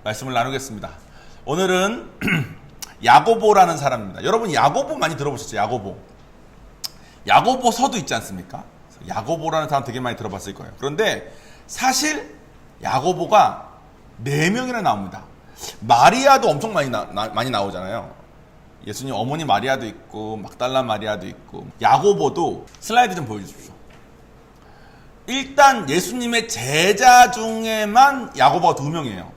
말씀을 나누겠습니다. 오늘은 야고보라는 사람입니다. 여러분 야고보 많이 들어보셨죠? 야고보서도 있지 않습니까? 야고보라는 사람 되게 많이 들어봤을 거예요. 그런데 사실 야고보가 4명이나 나옵니다. 마리아도 엄청 많이 나오잖아요. 예수님 어머니 마리아도 있고 막달라 마리아도 있고. 야고보도 슬라이드 좀 보여주십시오. 일단 예수님의 제자 중에만 야고보가 2명이에요.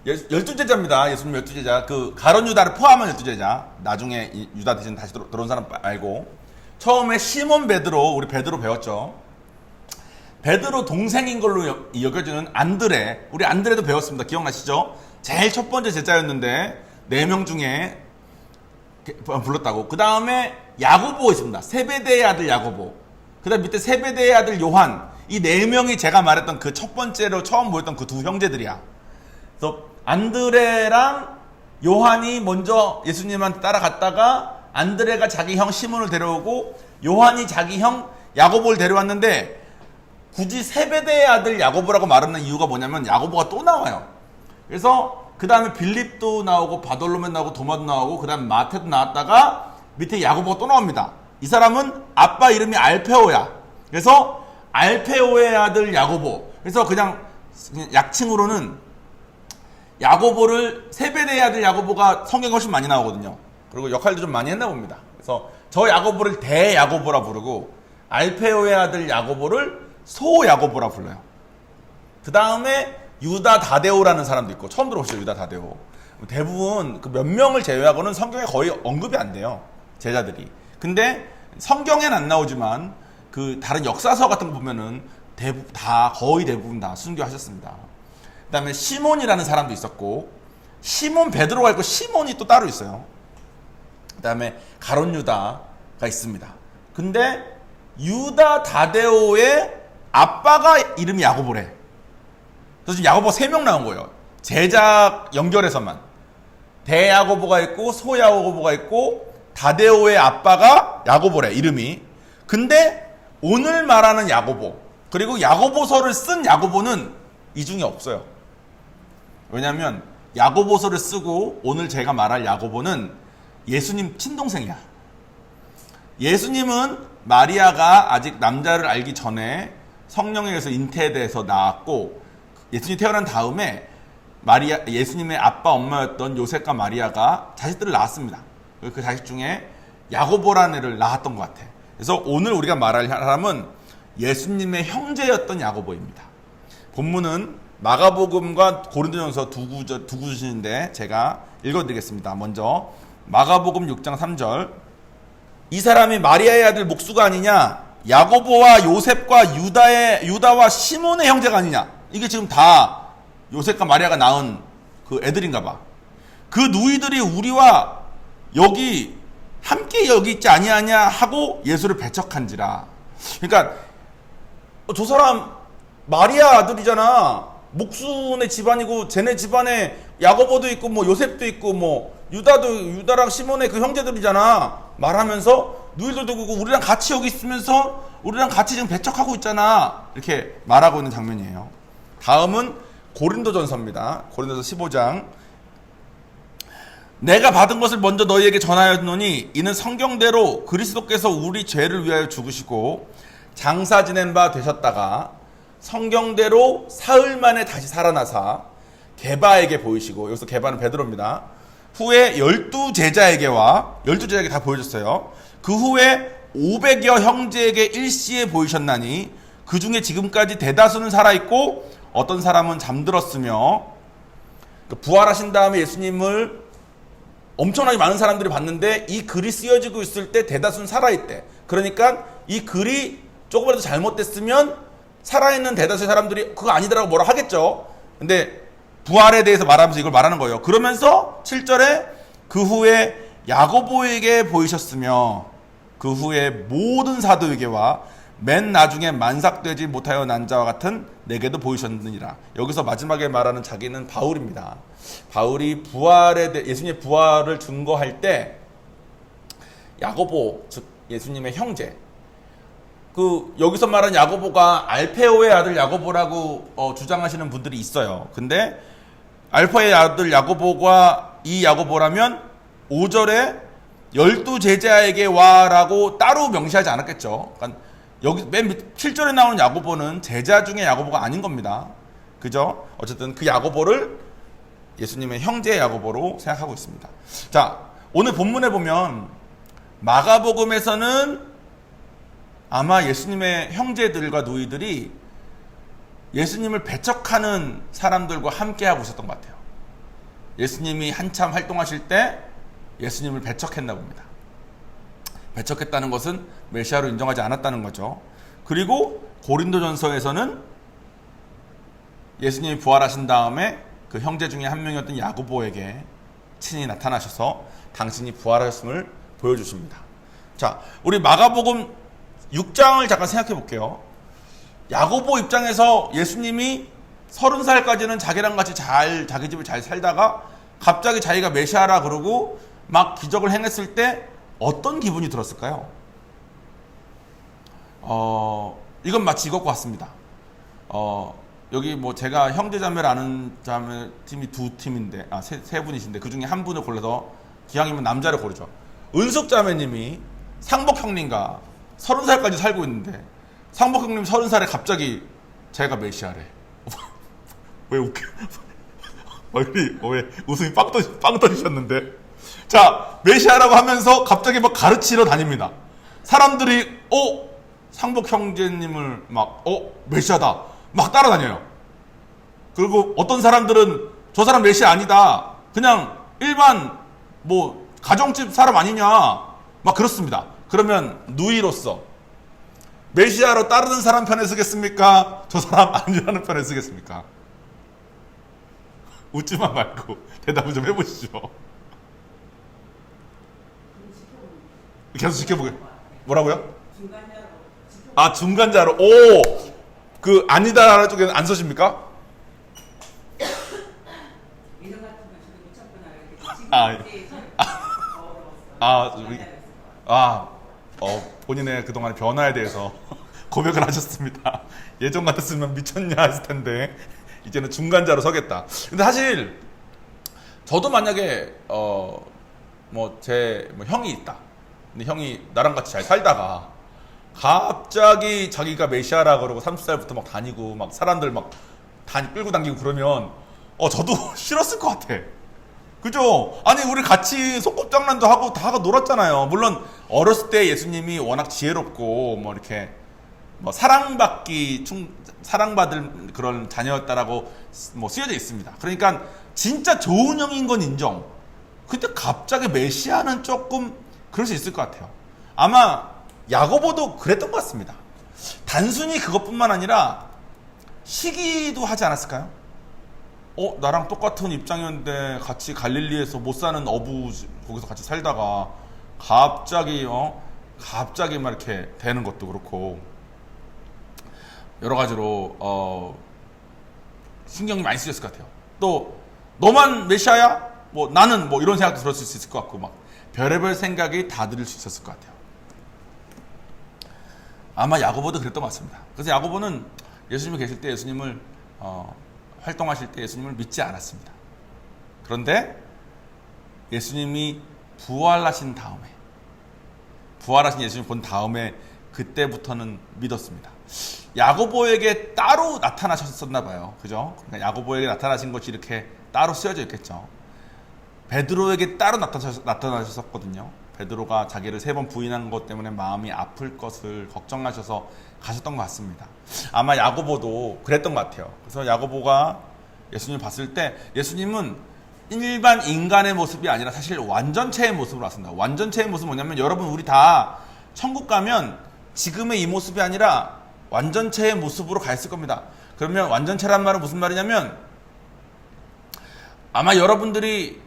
12제자입니다. 예수님 12제자. 그 가룟 유다를 포함한 12제자. 나중에 유다 대신 다시 들어온 사람 말고. 처음에 시몬 베드로, 우리 베드로 배웠죠. 베드로 동생인 걸로 여겨지는 안드레. 우리 안드레도 배웠습니다. 기억나시죠? 제일 첫 번째 제자였는데 4명 중에 불렀다고. 그 다음에 야고보 있습니다. 세베대의 아들 야고보. 그 다음 밑에 세베대의 아들 요한. 이 4명이 제가 말했던 그 첫 번째로 처음 모였던 그 2 형제들이야. 그래서 안드레랑 요한이 먼저 예수님한테 따라갔다가 안드레가 자기 형 시몬을 데려오고 요한이 자기 형 야고보를 데려왔는데 굳이 세베대의 아들 야고보라고 말하는 이유가 뭐냐면 야고보가 또 나와요. 그래서 그 다음에 빌립도 나오고 바돌로메 나오고 도마도 나오고 그 다음에 마태도 나왔다가 밑에 야고보가 또 나옵니다. 이 사람은 아빠 이름이 알페오야. 그래서 알페오의 아들 야고보. 그래서 그냥 약칭으로는 야고보를 세베대의 아들 야고보가 성경에 훨씬 많이 나오거든요. 그리고 역할도 좀 많이 했나 봅니다. 그래서 저 야고보를 대야고보라 부르고 알페오의 아들 야고보를 소야고보라 불러요. 그 다음에 유다 다데오라는 사람도 있고 처음 들어보시죠. 유다 다데오. 대부분 그 몇 명을 제외하고는 성경에 거의 언급이 안 돼요. 제자들이. 근데 성경엔 안 나오지만 그 다른 역사서 같은 거 보면은 거의 대부분 다 순교하셨습니다. 그 다음에 시몬이라는 사람도 있었고 시몬 베드로가 있고 시몬이 또 따로 있어요. 그 다음에 가룟 유다가 있습니다. 근데 유다 다데오의 아빠가 이름이 야고보래. 그래서 지금 야고보 3명 나온 거예요. 제자 연결해서만. 대야고보가 있고 소야고보가 있고 다데오의 아빠가 야고보래 이름이. 근데 오늘 말하는 야고보 그리고 야고보서를 쓴 야고보는 이 중에 없어요. 왜냐하면 야고보서를 쓰고 오늘 제가 말할 야고보는 예수님 친동생이야. 예수님은 마리아가 아직 남자를 알기 전에 성령에 의해서 잉태돼서 낳았고 예수님이 태어난 다음에 예수님의 아빠 엄마였던 요셉과 마리아가 자식들을 낳았습니다. 그 자식 중에 야고보라는 애를 낳았던 것 같아. 그래서 오늘 우리가 말할 사람은 예수님의 형제였던 야고보입니다. 본문은 마가복음과 고린도전서 두 구절인데 제가 읽어드리겠습니다. 먼저 마가복음 6장 3절. 이 사람이 마리아의 아들 목수가 아니냐? 야고보와 요셉과 유다와 시몬의 형제가 아니냐? 이게 지금 다 요셉과 마리아가 낳은 그 애들인가 봐. 그 누이들이 우리와 여기 함께 여기 있지 아니하냐 하고 예수를 배척한지라. 그러니까 저 사람 마리아 아들이잖아. 목수네 집안이고 쟤네 집안에 야고보도 있고 뭐 요셉도 있고 뭐 유다랑 시몬의 그 형제들이잖아. 말하면서 누이들도 그고 우리랑 같이 여기 있으면서 우리랑 같이 지금 배척하고 있잖아. 이렇게 말하고 있는 장면이에요. 다음은 고린도전서입니다. 고린도서 15장. 내가 받은 것을 먼저 너희에게 전하였노니 이는 성경대로 그리스도께서 우리 죄를 위하여 죽으시고 장사 지낸 바 되셨다가 성경대로 사흘 만에 다시 살아나사 게바에게 보이시고, 여기서 게바는 베드로입니다. 후에 12제자에게 다 보여줬어요. 그 후에 500여 형제에게 일시에 보이셨나니 그 중에 지금까지 대다수는 살아있고 어떤 사람은 잠들었으며. 부활하신 다음에 예수님을 엄청나게 많은 사람들이 봤는데 이 글이 쓰여지고 있을 때 대다수는 살아있대. 그러니까 이 글이 조금이라도 잘못됐으면 살아있는 대다수의 사람들이 그거 아니더라고 뭐라 하겠죠. 근데 부활에 대해서 말하면서 이걸 말하는 거예요. 그러면서 7절에 그 후에 야고보에게 보이셨으며 그 후에 모든 사도에게와 맨 나중에 만삭되지 못하여 난 자와 같은 내게도 보이셨느니라. 여기서 마지막에 말하는 자기는 바울입니다. 바울이 예수님의 부활을 증거할 때 야고보, 즉 예수님의 형제, 여기서 말하는 야고보가 알페오의 아들 야고보라고 주장하시는 분들이 있어요. 근데 알파의 아들 야고보가 이 야고보라면 5절에 12제자에게 와라고 따로 명시하지 않았겠죠. 그러니까 여기 맨 7절에 나오는 야고보는 제자 중에 야고보가 아닌 겁니다. 그죠? 어쨌든 그 야고보를 예수님의 형제 야고보로 생각하고 있습니다. 자, 오늘 본문에 보면 마가복음에서는 아마 예수님의 형제들과 누이들이 예수님을 배척하는 사람들과 함께하고 있었던 것 같아요. 예수님이 한참 활동하실 때 예수님을 배척했나 봅니다. 배척했다는 것은 메시아로 인정하지 않았다는 거죠. 그리고 고린도전서에서는 예수님이 부활하신 다음에 그 형제 중에 한 명이었던 야고보에게 친히 나타나셔서 당신이 부활하셨음을 보여주십니다. 자, 우리 마가복음 6장을 잠깐 생각해 볼게요. 야고보 입장에서 예수님이 30살까지는 자기랑 같이 자기 집을 잘 살다가 갑자기 자기가 메시아라 그러고 막 기적을 행했을 때 어떤 기분이 들었을까요? 이건 마치 이것과 같습니다. 여기 뭐 제가 형제자매를 아는 자매 팀이 두 팀인데, 세 분이신데 그 중에 한 분을 골라서 기왕이면 남자를 고르죠. 은숙자매님이 상복 형님과 30살까지 살고 있는데 상복 형님 30살에 갑자기 자기가 메시아래. 왜 웃겨? 왜 웃음이 빵 터지셨는데? 자, 메시아라고 하면서 갑자기 막 가르치러 다닙니다. 사람들이 상복 형제님을 막 메시아다 막 따라다녀요. 그리고 어떤 사람들은 저 사람 메시아 아니다, 그냥 일반 뭐 가정집 사람 아니냐 막 그렇습니다. 그러면 누이로서 메시아로 따르는 사람 편에 서겠습니까? 저 사람 아니라는 편에 서겠습니까? 웃지만 말고 대답을 좀 해보시죠. 계속 지켜보게. 뭐라고요? 중간자로. 그 아니다 쪽에는 안 서십니까? 본인의 그동안의 변화에 대해서 고백을 하셨습니다. 예전 같았으면 미쳤냐 했을 텐데 이제는 중간자로 서겠다. 근데 사실 저도 만약에 제 형이 있다. 근데 형이 나랑 같이 잘 살다가 갑자기 자기가 메시아라 그러고 30살부터 막 다니고 막 사람들 막 끌고 당기고 그러면 저도 싫었을 것 같아. 그죠? 아니 우리 같이 소꿉장난도 하고 다 하고 놀았잖아요. 물론 어렸을 때 예수님이 워낙 지혜롭고 뭐 이렇게 뭐 사랑받을 그런 자녀였다라고 뭐 쓰여져 있습니다. 그러니까 진짜 좋은 형인 건 인정. 근데 갑자기 메시아는 조금 그럴 수 있을 것 같아요. 아마 야고보도 그랬던 것 같습니다. 단순히 그것뿐만 아니라 시기도 하지 않았을까요? 나랑 똑같은 입장이었는데 같이 갈릴리에서 못 사는 어부 거기서 같이 살다가 갑자기 막 이렇게 되는 것도 그렇고 여러 가지로 신경이 많이 쓰였을 것 같아요. 또 너만 메시아야? 뭐 나는 뭐 이런 생각도 들었을 수 있을 것 같고 막 별의별 생각이 다 들을 수 있었을 것 같아요. 아마 야고보도 그랬던 것 같습니다. 그래서 야고보는 예수님이 계실 때 예수님을 활동하실 때 예수님을 믿지 않았습니다. 그런데 예수님이 부활하신 예수님 본 다음에 그때부터는 믿었습니다. 야고보에게 따로 나타나셨었나 봐요. 그죠? 그러니까 야고보에게 나타나신 것이 이렇게 따로 쓰여져 있겠죠. 베드로에게 따로 나타나셨었거든요. 베드로가 자기를 3번 부인한 것 때문에 마음이 아플 것을 걱정하셔서 가셨던 것 같습니다. 아마 야고보도 그랬던 것 같아요. 그래서 야고보가 예수님을 봤을 때 예수님은 일반 인간의 모습이 아니라 사실 완전체의 모습으로 왔습니다. 완전체의 모습은 뭐냐면 여러분 우리 다 천국 가면 지금의 이 모습이 아니라 완전체의 모습으로 가 있을 겁니다. 그러면 완전체란 말은 무슨 말이냐면 아마 여러분들이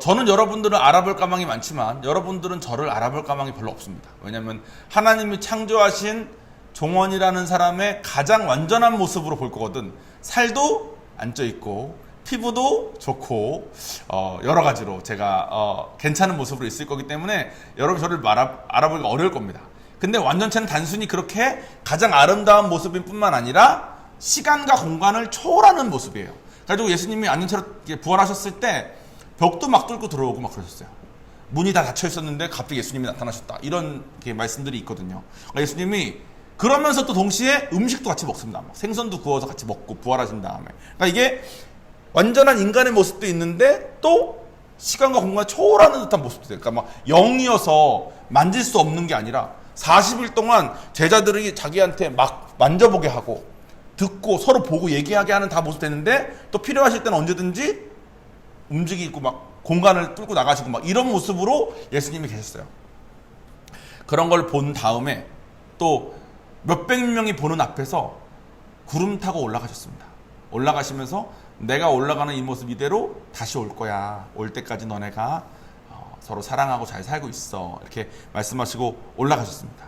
저는 여러분들을 알아볼 까망이 많지만 여러분들은 저를 알아볼 까망이 별로 없습니다. 왜냐하면 하나님이 창조하신 종원이라는 사람의 가장 완전한 모습으로 볼 거거든. 살도 안 쪄있고 피부도 좋고 여러 가지로 제가 괜찮은 모습으로 있을 거기 때문에 여러분 저를 알아보기가 어려울 겁니다. 근데 완전체는 단순히 그렇게 가장 아름다운 모습일 뿐만 아니라 시간과 공간을 초월하는 모습이에요. 그래가지고 예수님이 안녕처럼 부활하셨을 때 벽도 막 뚫고 들어오고 막 그러셨어요. 문이 다 닫혀 있었는데 갑자기 예수님이 나타나셨다. 이런 말씀들이 있거든요. 그러니까 예수님이 그러면서 또 동시에 음식도 같이 먹습니다. 막 생선도 구워서 같이 먹고 부활하신 다음에. 그러니까 이게 완전한 인간의 모습도 있는데 또 시간과 공간을 초월하는 듯한 모습도 돼요. 그러니까 막 영이어서 만질 수 없는 게 아니라 40일 동안 제자들이 자기한테 막 만져보게 하고 듣고 서로 보고 얘기하게 하는 다 모습 되는데 또 필요하실 때는 언제든지 움직이고 막 공간을 뚫고 나가시고 막 이런 모습으로 예수님이 계셨어요. 그런 걸 본 다음에 또 몇백 명이 보는 앞에서 구름 타고 올라가셨습니다. 올라가시면서 내가 올라가는 이 모습 이대로 다시 올 거야. 올 때까지 너네가 서로 사랑하고 잘 살고 있어. 이렇게 말씀하시고 올라가셨습니다.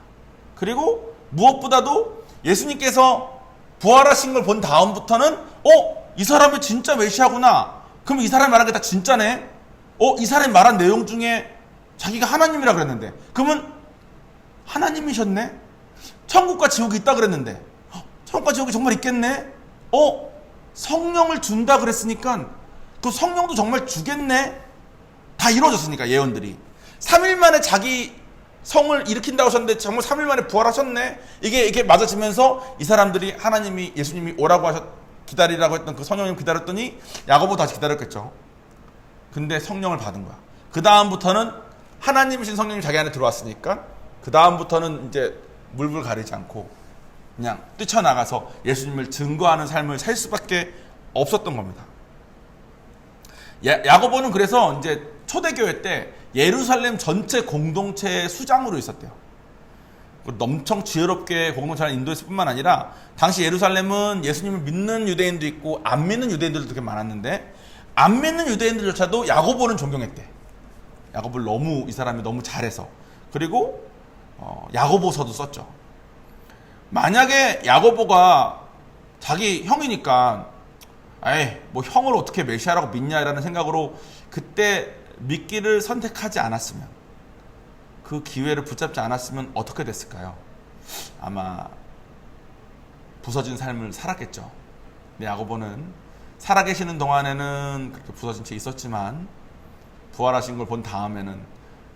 그리고 무엇보다도 예수님께서 부활하신 걸 본 다음부터는 이 사람이 진짜 메시아구나. 그럼 이 사람이 말한 게 다 진짜네. 이 사람이 말한 내용 중에 자기가 하나님이라 그랬는데 그러면 하나님이셨네? 천국과 지옥이 있다 그랬는데 천국과 지옥이 정말 있겠네? 성령을 준다 그랬으니까 그 성령도 정말 주겠네? 다 이루어졌으니까 예언들이 3일 만에 자기 성을 일으킨다고 하셨는데 정말 3일 만에 부활하셨네? 이게 맞아지면서 이 사람들이 하나님이 예수님이 오라고 기다리라고 했던 그 성령님 기다렸더니 야고보 다시 기다렸겠죠. 근데 성령을 받은 거야. 그 다음부터는 하나님이신 성령이 자기 안에 들어왔으니까 그 다음부터는 이제 물불 가리지 않고 그냥 뛰쳐나가서 예수님을 증거하는 삶을 살 수밖에 없었던 겁니다. 야고보는 그래서 이제 초대교회 때 예루살렘 전체 공동체의 수장으로 있었대요. 엄청 지혜롭게 공동체를 인도했을 뿐만 아니라 당시 예루살렘은 예수님을 믿는 유대인도 있고 안 믿는 유대인들도 되게 많았는데 안 믿는 유대인들조차도 야고보는 존경했대. 야고보를 이 사람이 너무 잘해서. 그리고 야고보서도 썼죠. 만약에 야고보가 자기 형이니까 뭐 형을 어떻게 메시아라고 믿냐라는 생각으로 그때 믿기를 선택하지 않았으면 그 기회를 붙잡지 않았으면 어떻게 됐을까요? 아마 부서진 삶을 살았겠죠. 근데 야고보는 살아계시는 동안에는 그렇게 부서진 채 있었지만 부활하신 걸 본 다음에는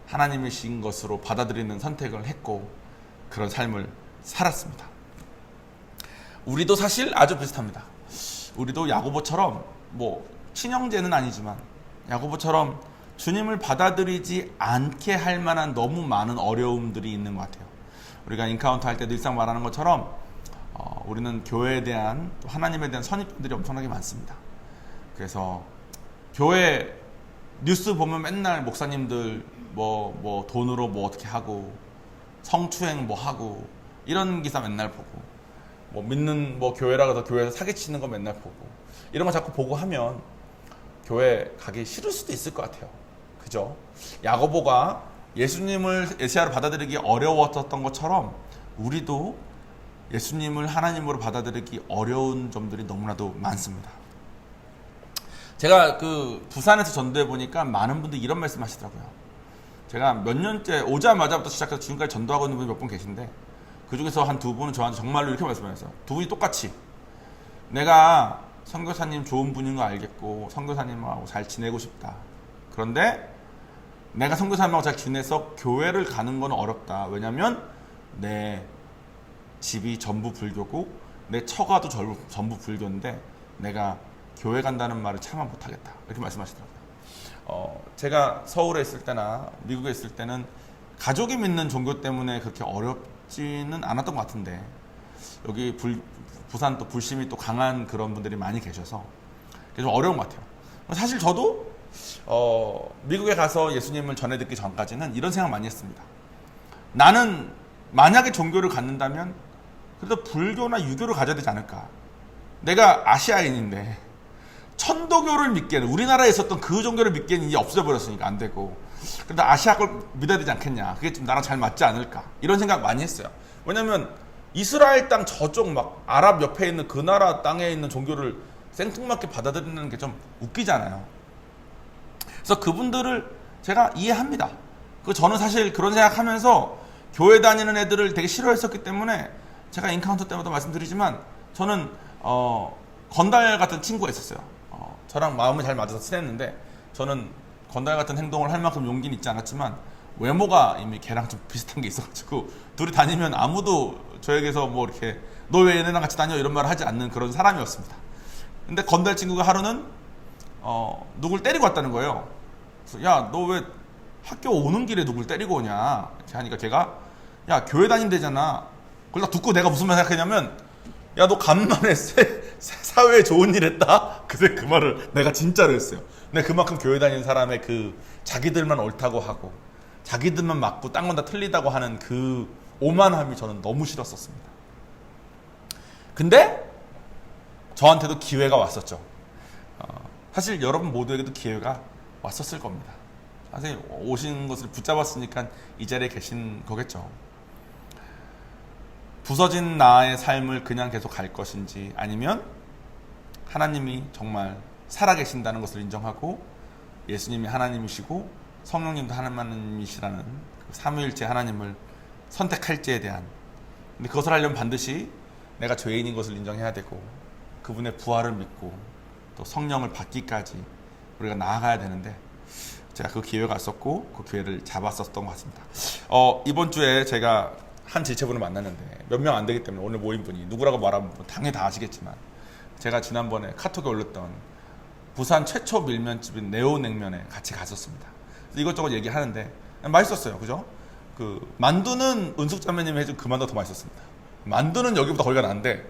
하나님이신 것으로 받아들이는 선택을 했고 그런 삶을 살았습니다. 우리도 사실 아주 비슷합니다. 우리도 야고보처럼 뭐 친형제는 아니지만 야고보처럼 주님을 받아들이지 않게 할 만한 너무 많은 어려움들이 있는 것 같아요. 우리가 인카운터 할 때도 일상 말하는 것처럼 우리는 교회에 대한 또 하나님에 대한 선입견들이 엄청나게 많습니다. 그래서 교회 뉴스 보면 맨날 목사님들 뭐 돈으로 뭐 어떻게 하고 성추행 뭐 하고 이런 기사 맨날 보고 뭐 믿는 뭐 교회라고 해서 교회에서 사기치는 거 맨날 보고 이런 거 자꾸 보고 하면 교회 가기 싫을 수도 있을 것 같아요. 그죠? 야고보가 예수님을 메시아로 받아들이기 어려웠던 것처럼 우리도 예수님을 하나님으로 받아들이기 어려운 점들이 너무나도 많습니다. 제가 그 부산에서 전도해 보니까 많은 분들이 이런 말씀 하시더라고요. 제가 몇 년째 오자마자부터 시작해서 지금까지 전도하고 있는 분이 몇 분 계신데 그 중에서 한 두 분은 저한테 정말로 이렇게 말씀하셨어요. 두 분이 똑같이 내가 선교사님 좋은 분인 거 알겠고 선교사님하고 잘 지내고 싶다. 그런데 내가 선교사님하고 잘 지내서 교회를 가는 건 어렵다. 왜냐면 내 집이 전부 불교고 내 처가도 전부 불교인데 내가 교회 간다는 말을 차마 못하겠다. 이렇게 말씀하시더라고요. 제가 서울에 있을 때나 미국에 있을 때는 가족이 믿는 종교 때문에 그렇게 어렵지는 않았던 것 같은데 여기 부산 또 불심이 또 강한 그런 분들이 많이 계셔서 좀 어려운 것 같아요. 사실 저도 미국에 가서 예수님을 전해 듣기 전까지는 이런 생각 많이 했습니다. 나는 만약에 종교를 갖는다면 그래도 불교나 유교를 가져야 되지 않을까. 내가 아시아인인데 천도교를 믿기에는 우리나라에 있었던 그 종교를 믿기에는 이제 없어져 버렸으니까 안 되고 그래도 아시아 걸 믿어야 되지 않겠냐. 그게 좀 나랑 잘 맞지 않을까. 이런 생각 많이 했어요. 왜냐면 이스라엘 땅 저쪽 막 아랍 옆에 있는 그 나라 땅에 있는 종교를 생뚱맞게 받아들이는 게 좀 웃기잖아요. 그래서 그분들을 제가 이해합니다. 저는 사실 그런 생각하면서 교회 다니는 애들을 되게 싫어했었기 때문에 제가 인카운터 때마다 말씀드리지만 저는 건달 같은 친구가 있었어요. 저랑 마음이 잘 맞아서 친했는데 저는 건달 같은 행동을 할 만큼 용기는 있지 않았지만 외모가 이미 걔랑 좀 비슷한 게 있어가지고 둘이 다니면 아무도 저에게서 뭐 이렇게 너 왜 얘네랑 같이 다녀 이런 말을 하지 않는 그런 사람이었습니다. 근데 건달 친구가 하루는 누굴 때리고 왔다는 거예요. 그래서 야, 너 왜 학교 오는 길에 누굴 때리고 오냐 이렇게 하니까 걔가 야, 교회 다닌대잖아. 그걸 딱 듣고 내가 무슨 말 생각했냐면 야, 너 간만에 사회에 좋은 일 했다? 그때 그 말을 내가 진짜로 했어요. 근데 그만큼 교회 다니는 사람의 그 자기들만 옳다고 하고 자기들만 맞고 딴 건 다 틀리다고 하는 그 오만함이 저는 너무 싫었었습니다. 근데 저한테도 기회가 왔었죠. 사실 여러분 모두에게도 기회가 왔었을 겁니다. 사실 오신 것을 붙잡았으니까 이 자리에 계신 거겠죠. 부서진 나의 삶을 그냥 계속 갈 것인지 아니면 하나님이 정말 살아계신다는 것을 인정하고 예수님이 하나님이시고 성령님도 하나님이시라는 삼위일체 하나님을 선택할지에 대한, 근데 그것을 하려면 반드시 내가 죄인인 것을 인정해야 되고 그분의 부활을 믿고 또 성령을 받기까지 우리가 나아가야 되는데 제가 그 기회가 왔었고 그 기회를 잡았었던 것 같습니다. 이번 주에 제가 한 지체분을 만났는데 몇 명 안 되기 때문에 오늘 모인 분이 누구라고 말하면 당연히 다 아시겠지만 제가 지난번에 카톡에 올렸던 부산 최초 밀면집인 네오냉면에 같이 갔었습니다. 이것저것 얘기하는데 맛있었어요. 그죠? 그 만두는 은숙자매님이 해준 그 만두가 더 맛있었습니다. 만두는 여기보다 거기가 나은데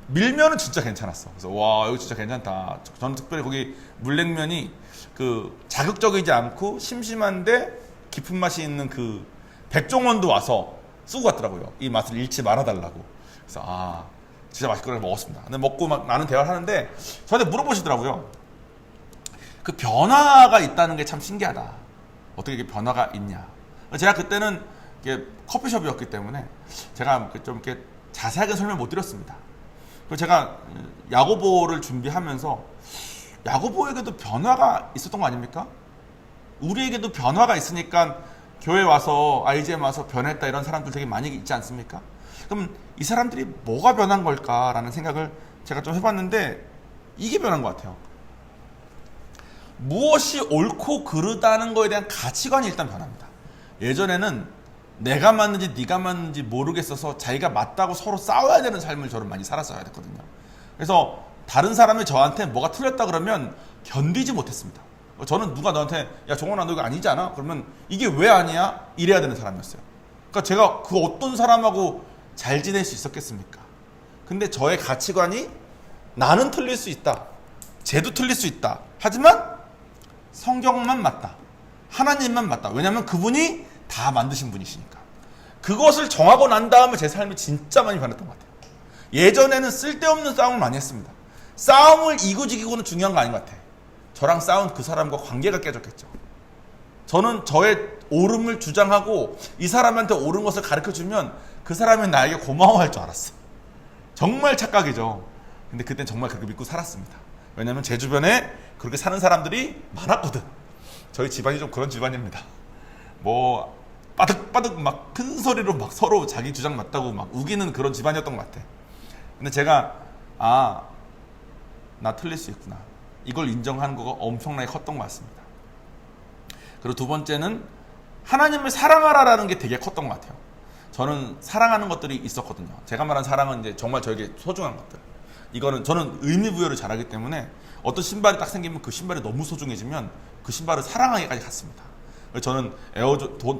밀면은 진짜 괜찮았어. 그래서 와, 여기 진짜 괜찮다. 저는 특별히 거기 물냉면이 그 자극적이지 않고 심심한데 깊은 맛이 있는 그 백종원도 와서 쓰고 갔더라고요. 이 맛을 잃지 말아달라고. 그래서 진짜 맛있게 먹었습니다. 근데 먹고 막 많은 대화를 하는데 저한테 물어보시더라고요. 그 변화가 있다는 게 참 신기하다. 어떻게 이게 변화가 있냐. 제가 그때는 이게 커피숍이었기 때문에 제가 좀 이렇게 자세하게 설명 못 드렸습니다. 그리고 제가 야고보를 준비하면서 야고보에게도 변화가 있었던 거 아닙니까? 우리에게도 변화가 있으니까 교회 와서 IGM 와서 변했다 이런 사람들 되게 많이 있지 않습니까? 그럼 이 사람들이 뭐가 변한 걸까라는 생각을 제가 좀 해봤는데 이게 변한 것 같아요. 무엇이 옳고 그르다는 거에 대한 가치관이 일단 변합니다. 예전에는 내가 맞는지 네가 맞는지 모르겠어서 자기가 맞다고 서로 싸워야 되는 삶을 저는 많이 살았어야 됐거든요. 그래서 다른 사람이 저한테 뭐가 틀렸다 그러면 견디지 못했습니다. 저는 누가 너한테 야 정원아 너 이거 아니지 않아? 그러면 이게 왜 아니야? 이래야 되는 사람이었어요. 그러니까 제가 그 어떤 사람하고 잘 지낼 수 있었겠습니까? 근데 저의 가치관이 나는 틀릴 수 있다. 쟤도 틀릴 수 있다. 하지만 성경만 맞다. 하나님만 맞다. 왜냐하면 그분이 다 만드신 분이시니까. 그것을 정하고 난 다음에 제 삶이 진짜 많이 변했던 것 같아요. 예전에는 쓸데없는 싸움을 많이 했습니다. 싸움을 이기고지기고는 중요한 거 아닌 것 같아요. 저랑 싸운 그 사람과 관계가 깨졌겠죠. 저는 저의 옳음을 주장하고 이 사람한테 옳은 것을 가르쳐주면 그 사람이 나에게 고마워할 줄 알았어. 정말 착각이죠. 근데 그땐 정말 그렇게 믿고 살았습니다. 왜냐하면 제 주변에 그렇게 사는 사람들이 많았거든. 저희 집안이 좀 그런 집안입니다. 뭐 빠득빠득 막 큰 소리로 막 서로 자기 주장 맞다고 막 우기는 그런 집안이었던 것 같아. 근데 제가 나 틀릴 수 있구나. 이걸 인정하는 거가 엄청나게 컸던 것 같습니다. 그리고 두 번째는 하나님을 사랑하라라는 게 되게 컸던 것 같아요. 저는 사랑하는 것들이 있었거든요. 제가 말한 사랑은 이제 정말 저에게 소중한 것들. 이거는 저는 의미부여를 잘하기 때문에 어떤 신발이 딱 생기면 그 신발이 너무 소중해지면 그 신발을 사랑하기까지 갔습니다. 저는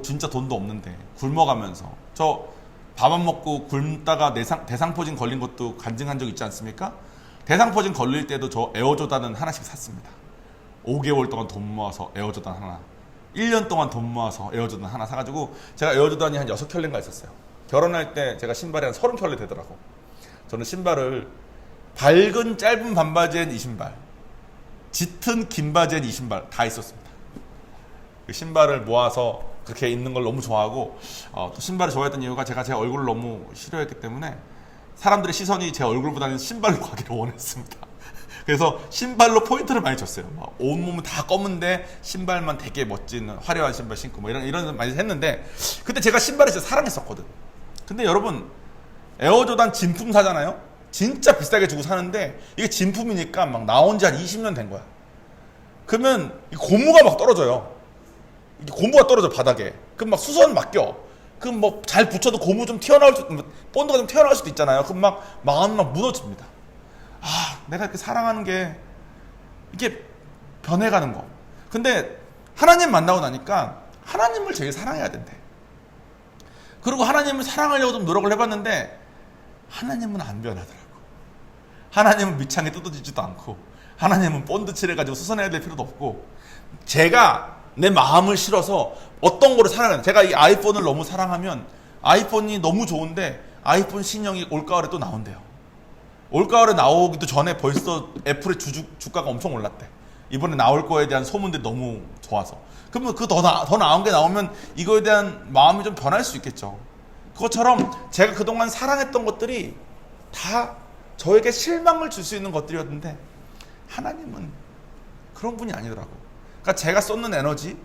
진짜 돈도 없는데 굶어가면서 저 밥 안 먹고 굶다가 대상포진 걸린 것도 간증한 적 있지 않습니까? 대상포진 걸릴 때도 저 에어조단은 하나씩 샀습니다. 5개월 동안 돈 모아서 에어조단 하나, 1년 동안 돈 모아서 에어조단 하나 사가지고 제가 에어조단이 한 6켤레인가 있었어요. 결혼할 때 제가 신발이 한 30켤레 되더라고. 저는 신발을 밝은 짧은 반바지엔 이 신발, 짙은 긴 바지엔 이 신발 다 있었습니다. 그 신발을 모아서 그렇게 입는 걸 너무 좋아하고 또 신발을 좋아했던 이유가 제가 제 얼굴을 너무 싫어했기 때문에 사람들의 시선이 제 얼굴보다는 신발로 가기를 원했습니다. 그래서 신발로 포인트를 많이 줬어요. 막 온몸은 다 검은데 신발만 되게 멋진 화려한 신발 신고 뭐 이런 많이 했는데 그때 제가 신발을 진짜 사랑했었거든. 근데 여러분 에어조단 진품 사잖아요. 진짜 비싸게 주고 사는데 이게 진품이니까 막 나온 지 한 20년 된 거야. 그러면 이 고무가 막 떨어져요. 이게 고무가 떨어져 바닥에. 그럼 막 수선 맡겨. 그럼 뭐 잘 붙여도 고무 좀 튀어나올 수, 본드가 좀 튀어나올 수도 있잖아요. 그럼 막 마음이 막 무너집니다. 아, 내가 이렇게 사랑하는 게 이게 변해가는 거. 근데 하나님 만나고 나니까 하나님을 제일 사랑해야 된대. 그리고 하나님을 사랑하려고 좀 노력을 해봤는데 하나님은 안 변하더라고. 하나님은 밑창에 뜯어지지도 않고 하나님은 본드 칠해가지고 수선해야 될 필요도 없고 제가 내 마음을 실어서 어떤 거를 사랑해요. 제가 이 아이폰을 너무 사랑하면 아이폰이 너무 좋은데 아이폰 신형이 올가을에 또 나온대요. 올가을에 나오기도 전에 벌써 애플의 주가가 엄청 올랐대. 이번에 나올 거에 대한 소문들이 너무 좋아서. 그러면 그 더 나은 게 나오면 이거에 대한 마음이 좀 변할 수 있겠죠. 그것처럼 제가 그동안 사랑했던 것들이 다 저에게 실망을 줄 수 있는 것들이었는데 하나님은 그런 분이 아니더라고. 그러니까 제가 쏟는 에너지,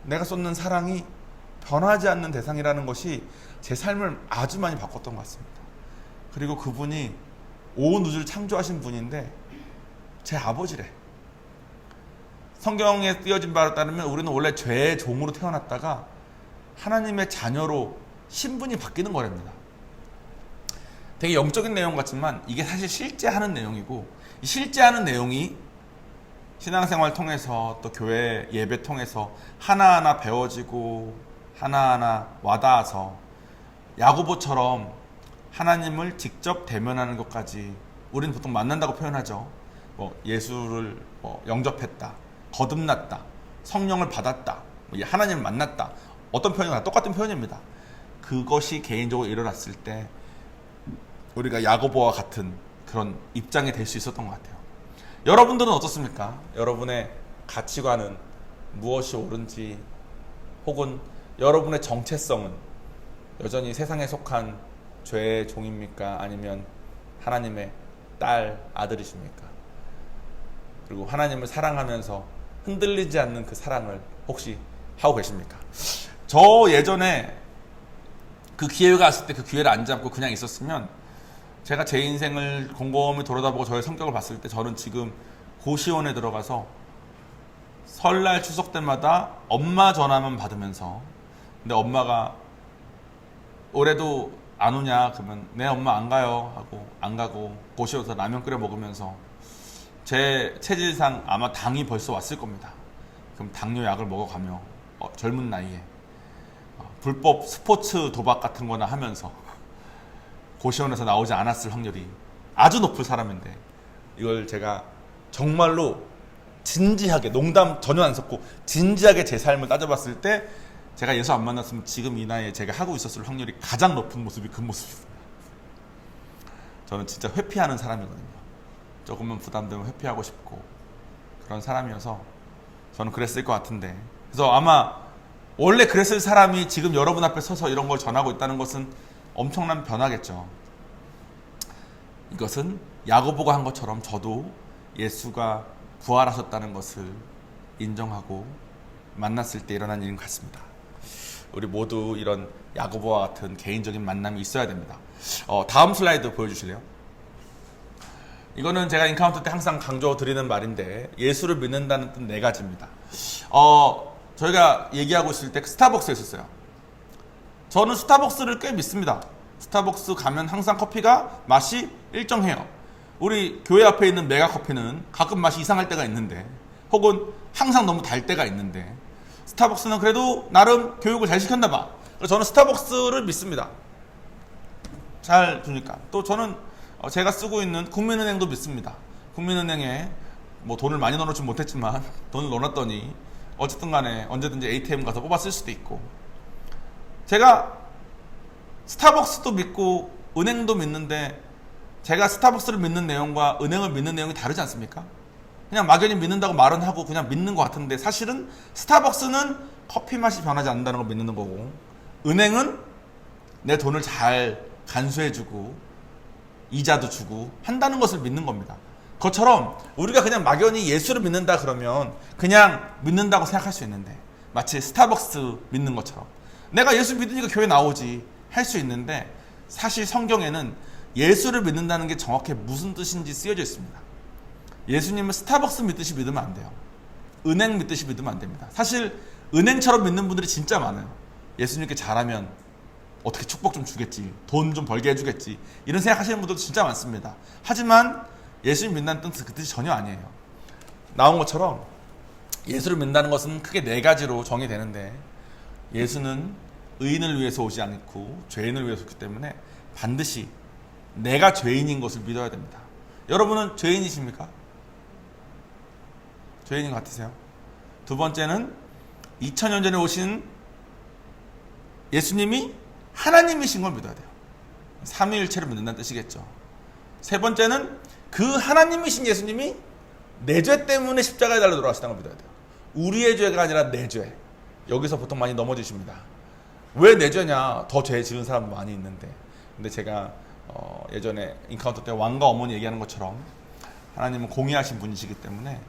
내가 쏟는 사랑이 변하지 않는 대상이라는 것이 제 삶을 아주 많이 바꿨던 것 같습니다. 그리고 그분이 온 우주를 창조하신 분인데 제 아버지래. 성경에 띄어진 바에 따르면 우리는 원래 죄의 종으로 태어났다가 하나님의 자녀로 신분이 바뀌는 거랍니다. 되게 영적인 내용 같지만 이게 사실 실제 하는 내용이고, 이 실제 하는 내용이 신앙생활 통해서 또 교회 예배 통해서 하나하나 배워지고 하나하나 와닿아서 야고보처럼 하나님을 직접 대면하는 것까지 우리는 보통 만난다고 표현하죠. 뭐 예수를 영접했다, 거듭났다, 성령을 받았다, 하나님을 만났다. 어떤 표현이나 똑같은 표현입니다. 그것이 개인적으로 일어났을 때 우리가 야고보와 같은 그런 입장이 될 수 있었던 것 같아요. 여러분들은 어떻습니까? 여러분의 가치관은 무엇이 옳은지, 혹은 여러분의 정체성은 여전히 세상에 속한 죄의 종입니까? 아니면 하나님의 딸, 아들이십니까? 그리고 하나님을 사랑하면서 흔들리지 않는 그 사랑을 혹시 하고 계십니까? 저 예전에 그 기회가 왔을 때 그 기회를 안 잡고 그냥 있었으면, 제가 제 인생을 곰곰이 돌아다보고 저의 성격을 봤을 때 저는 지금 고시원에 들어가서 설날 추석 때마다 엄마 전화만 받으면서, 근데 엄마가 올해도 안 오냐 그러면 네 엄마 안 가요 하고 안 가고 고시원에서 라면 끓여 먹으면서, 제 체질상 아마 당이 벌써 왔을 겁니다. 그럼 당뇨 약을 먹어가며 젊은 나이에 불법 스포츠 도박 같은 거나 하면서 고시원에서 나오지 않았을 확률이 아주 높을 사람인데, 이걸 제가 정말로 진지하게, 농담 전혀 안 섞고 진지하게 제 삶을 따져봤을 때 제가 예수 안 만났으면 지금 이 나이에 제가 하고 있었을 확률이 가장 높은 모습이 그 모습입니다. 저는 진짜 회피하는 사람이거든요. 조금만 부담되면 회피하고 싶고 그런 사람이어서 저는 그랬을 것 같은데, 그래서 아마 원래 그랬을 사람이 지금 여러분 앞에 서서 이런 걸 전하고 있다는 것은 엄청난 변화겠죠. 이것은 야고보가 한 것처럼 저도 예수가 부활하셨다는 것을 인정하고 만났을 때 일어난 일인 것 같습니다. 우리 모두 이런 야고보와 같은 개인적인 만남이 있어야 됩니다. 다음 슬라이드 보여주실래요? 이거는 제가 인카운터 때 항상 강조드리는 말인데, 예수를 믿는다는 뜻 4가지입니다. 저희가 얘기하고 있을 때 스타벅스에 있었어요. 저는 스타벅스를 꽤 믿습니다. 스타벅스 가면 항상 커피가 맛이 일정해요. 우리 교회 앞에 있는 메가커피는 가끔 맛이 이상할 때가 있는데, 혹은 항상 너무 달 때가 있는데, 스타벅스는 그래도 나름 교육을 잘 시켰나 봐. 그래서 저는 스타벅스를 믿습니다. 잘 주니까. 또 저는 제가 쓰고 있는 국민은행도 믿습니다. 국민은행에 뭐 돈을 많이 넣어놓지 못했지만 돈을 넣어놨더니 어쨌든 간에 언제든지 ATM 가서 뽑아 쓸 수도 있고, 제가 스타벅스도 믿고 은행도 믿는데, 제가 스타벅스를 믿는 내용과 은행을 믿는 내용이 다르지 않습니까? 그냥 막연히 믿는다고 말은 하고 그냥 믿는 것 같은데, 사실은 스타벅스는 커피 맛이 변하지 않는다는 걸 믿는 거고, 은행은 내 돈을 잘 간수해주고 이자도 주고 한다는 것을 믿는 겁니다. 그것처럼 우리가 그냥 막연히 예수를 믿는다 그러면 그냥 믿는다고 생각할 수 있는데, 마치 스타벅스 믿는 것처럼 내가 예수 믿으니까 교회 나오지 할 수 있는데, 사실 성경에는 예수를 믿는다는 게 정확히 무슨 뜻인지 쓰여져 있습니다. 예수님은 스타벅스 믿듯이 믿으면 안 돼요. 은행 믿듯이 믿으면 안 됩니다. 사실 은행처럼 믿는 분들이 진짜 많아요. 예수님께 잘하면 어떻게 축복 좀 주겠지, 돈 좀 벌게 해주겠지, 이런 생각하시는 분들도 진짜 많습니다. 하지만 예수님 믿는다는 뜻은 그 뜻이 전혀 아니에요. 나온 것처럼 예수를 믿는다는 것은 크게 네 가지로 정의되는데, 예수는 의인을 위해서 오지 않고 죄인을 위해서 오기 때문에 반드시 내가 죄인인 것을 믿어야 됩니다. 여러분은 죄인이십니까? 죄인인 것 같으세요? 두 번째는 2000년 전에 오신 예수님이 하나님이신 걸 믿어야 돼요. 삼위일체를 믿는다는 뜻이겠죠. 세 번째는 그 하나님이신 예수님이 내 죄 때문에 십자가에 달려 돌아가셨다는 걸 믿어야 돼요. 우리의 죄가 아니라 내 죄. 여기서 보통 많이 넘어지십니다. 왜 내 죄냐? 더 죄 지은 사람 많이 있는데. 근데 제가 예전에 인카운터 때 왕과 어머니 얘기하는 것처럼 하나님은 공의하신 분이시기 때문에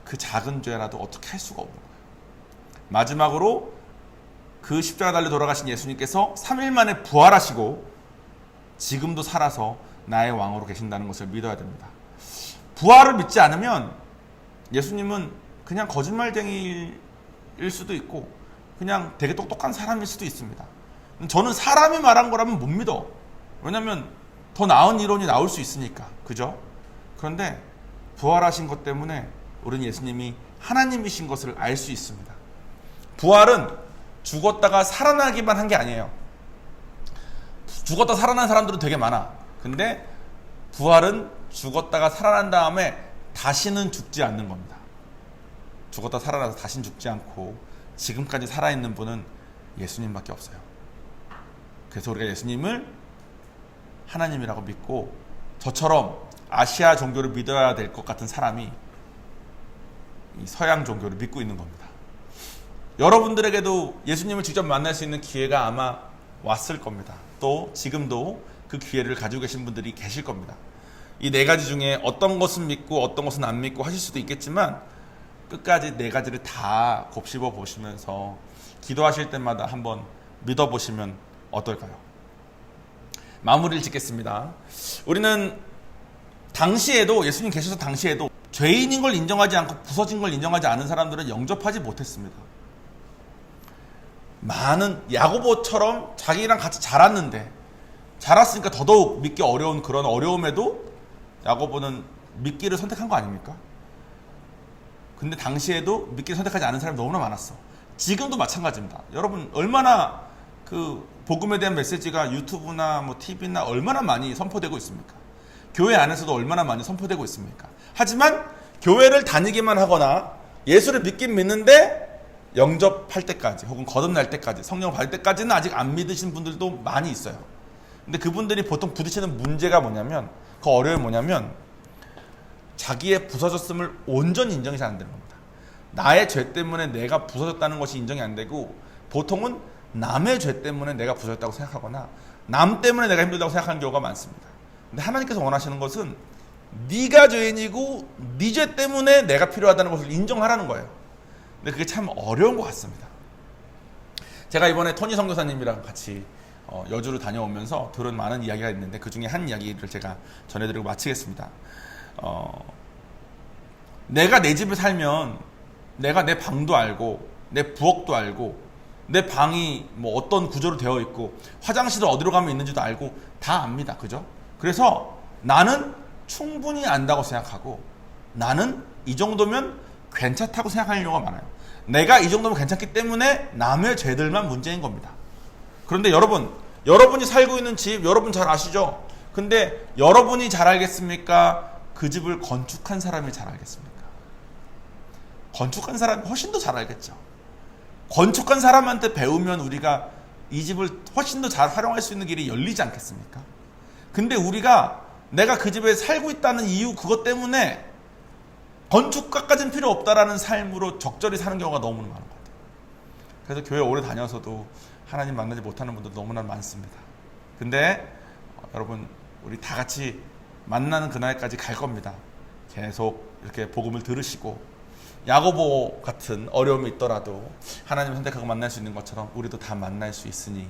그 작은 죄라도 어떻게 할 수가 없는 거예요. 마지막으로 그 십자가 달려 돌아가신 예수님께서 3일 만에 부활하시고 지금도 살아서 나의 왕으로 계신다는 것을 믿어야 됩니다. 부활을 믿지 않으면 예수님은 그냥 거짓말쟁이일 수도 있고 그냥 되게 똑똑한 사람일 수도 있습니다. 저는 사람이 말한 거라면 못 믿어. 왜냐면 더 나은 이론이 나올 수 있으니까. 그죠? 그런데 부활하신 것 때문에 우리는 예수님이 하나님이신 것을 알 수 있습니다. 부활은 죽었다가 살아나기만 한 게 아니에요. 죽었다 살아난 사람들은 되게 많아. 근데 부활은 죽었다가 살아난 다음에 다시는 죽지 않는 겁니다. 죽었다 살아나서 다시는 죽지 않고 지금까지 살아있는 분은 예수님밖에 없어요. 그래서 우리가 예수님을 하나님이라고 믿고, 저처럼 아시아 종교를 믿어야 될 것 같은 사람이 이 서양 종교를 믿고 있는 겁니다. 여러분들에게도 예수님을 직접 만날 수 있는 기회가 아마 왔을 겁니다. 또 지금도 그 기회를 가지고 계신 분들이 계실 겁니다. 이 네 가지 중에 어떤 것은 믿고 어떤 것은 안 믿고 하실 수도 있겠지만 끝까지 네 가지를 다 곱씹어 보시면서 기도하실 때마다 한번 믿어보시면 어떨까요? 마무리를 짓겠습니다. 우리는 당시에도, 예수님 계셔서 당시에도 죄인인 걸 인정하지 않고 부서진 걸 인정하지 않은 사람들은 영접하지 못했습니다. 많은 야고보처럼 자기랑 같이 자랐는데, 자랐으니까 더더욱 믿기 어려운 그런 어려움에도 야고보는 믿기를 선택한 거 아닙니까? 근데 당시에도 믿기를 선택하지 않은 사람이 너무나 많았어. 지금도 마찬가지입니다. 여러분, 얼마나 그 복음에 대한 메시지가 유튜브나 뭐 TV나 얼마나 많이 선포되고 있습니까? 교회 안에서도 얼마나 많이 선포되고 있습니까? 하지만 교회를 다니기만 하거나 예수를 믿긴 믿는데 영접할 때까지 혹은 거듭날 때까지, 성령을 받을 때까지는 아직 안 믿으신 분들도 많이 있어요. 근데 그분들이 보통 부딪히는 문제가 뭐냐면, 그 어려움이 뭐냐면 자기의 부서졌음을 온전히 인정이 잘 안 되는 겁니다. 나의 죄 때문에 내가 부서졌다는 것이 인정이 안 되고, 보통은 남의 죄 때문에 내가 부서졌다고 생각하거나 남 때문에 내가 힘들다고 생각하는 경우가 많습니다. 근데 하나님께서 원하시는 것은 네가 죄인이고 네 죄 때문에 내가 필요하다는 것을 인정하라는 거예요. 근데 그게 참 어려운 것 같습니다. 제가 이번에 토니 선교사님이랑 같이 여주를 다녀오면서 들은 많은 이야기가 있는데, 그 중에 한 이야기를 제가 전해드리고 마치겠습니다. 내가 내 집에 살면 내가 내 방도 알고 내 부엌도 알고 내 방이 뭐 어떤 구조로 되어 있고 화장실은 어디로 가면 있는지도 알고 다 압니다. 그죠? 그래서 나는 충분히 안다고 생각하고, 나는 이 정도면 괜찮다고 생각하는 경우가 많아요. 내가 이 정도면 괜찮기 때문에 남의 죄들만 문제인 겁니다. 그런데 여러분이 살고 있는 집 여러분 잘 아시죠? 근데 여러분이 잘 알겠습니까? 그 집을 건축한 사람이 잘 알겠습니까? 건축한 사람이 훨씬 더 잘 알겠죠. 건축한 사람한테 배우면 우리가 이 집을 훨씬 더 잘 활용할 수 있는 길이 열리지 않겠습니까? 근데 내가 그 집에 살고 있다는 이유, 그것 때문에 건축가까지는 필요 없다라는 삶으로 적절히 사는 경우가 너무나 많은 것 같아요. 그래서 교회 오래 다녀서도 하나님 만나지 못하는 분들 너무나 많습니다. 근데 여러분, 우리 다 같이 만나는 그날까지 갈 겁니다. 계속 이렇게 복음을 들으시고, 야고보 같은 어려움이 있더라도 하나님을 선택하고 만날 수 있는 것처럼 우리도 다 만날 수 있으니,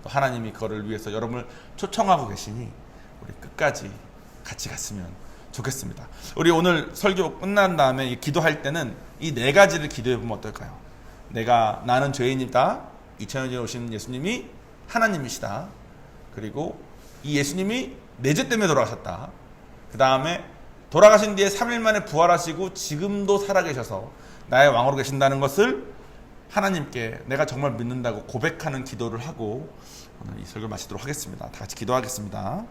또 하나님이 그거를 위해서 여러분을 초청하고 계시니 우리 끝까지 같이 갔으면 좋겠습니다. 우리 오늘 설교 끝난 다음에 기도할 때는 이 네 가지를 기도해 보면 어떨까요? 나는 죄인이다. 2000년 전에 오신 예수님이 하나님이시다. 그리고 이 예수님이 내 죄 때문에 돌아가셨다. 그 다음에 돌아가신 뒤에 3일 만에 부활하시고 지금도 살아계셔서 나의 왕으로 계신다는 것을 하나님께 내가 정말 믿는다고 고백하는 기도를 하고 오늘 이 설교를 마치도록 하겠습니다. 다 같이 기도하겠습니다.